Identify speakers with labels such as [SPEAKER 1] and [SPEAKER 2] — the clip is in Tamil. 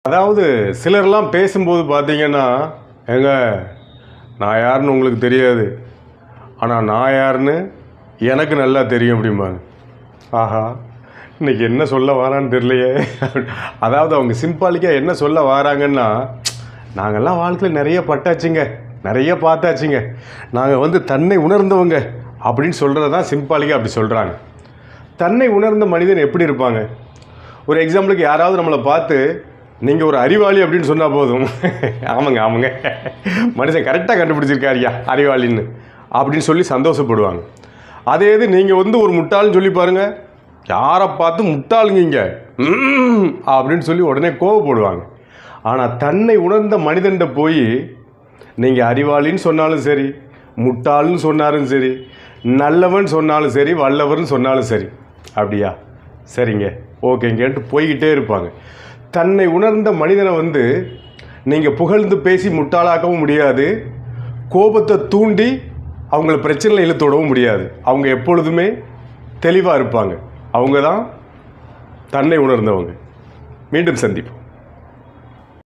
[SPEAKER 1] அதாவது சிலர்லாம் பேசும்போது பார்த்தீங்கன்னா, "ஏங்க நான் யாருன்னு உங்களுக்கு தெரியாது. ஆனா நான் யாருன்னு எனக்கு நல்லா தெரியும்" அப்படிம்பாங்க. ஆஹா! இன்னைக்கு என்ன சொல்ல வாரான்னு தெரியலையே! அதாவது அவங்க சிம்பாலிக்கா என்ன சொல்ல வாராங்கன்னா, "நாங்கலாம் வாழ்க்கையில நெறைய பட்டாச்சுங்க. நெறைய பார்த்தாச்சுங்க. நாங்க தன்னை உணர்ந்தவங்க" அப்படின்னு சொல்றது தான் சிம்பாலிக்கா அப்படி சொல்றாங்க. தன்னை உணர்ந்த மனிதன் எப்படி இருப்பாங்க? ஒரு எக்ஸாம்பிளுக்கு யாராவது நம்மள பார்த்து, "நீங்க ஒரு அறிவாளி" அப்படின்னு சொன்னா போதும். ஆமாங்க, ஆமாங்க. மனுஷன் கரெக்ட்டா கண்டுபிடிச்சிருக்காருய்யா அறிவாளின்னு. அப்படின்னு சொல்லி சந்தோஷப்படுவாங்க. அதே இது நீங்க ஒரு முட்டாள்ன்னு சொல்லி பாருங்க. யார பார்த்து முட்டாளுங்க அப்படின்னு சொல்லி உடனே கோவப்படுவாங்க. ஆனா தன்னை உணர்ந்த மனிதன்ட்ட போய் நீங்க அறிவாளின்னு சொன்னாலும் சரி, முட்டாள்ன்னு சொன்னாலும் சரி, நல்லவன் சொன்னாலும் சரி, வல்லவர்ன்னு சொன்னாலும் சரி. அப்படியா? சரிங்க, ஓகேங்கன்ட்டு போய்கிட்டே இருப்பாங்க. தன்னை உணர்ந்த மனிதனை நீங்கள் புகழ்ந்து பேசி முட்டாளாக்கவும் முடியாது, கோபத்தை தூண்டி அவங்கள பிரச்சனையில் இழுத்து விடவும் முடியாது. அவங்க எப்பொழுதுமே தெளிவாக இருப்பாங்க. அவங்க தான் தன்னை உணர்ந்தவங்க. மீண்டும் சந்திப்போம்.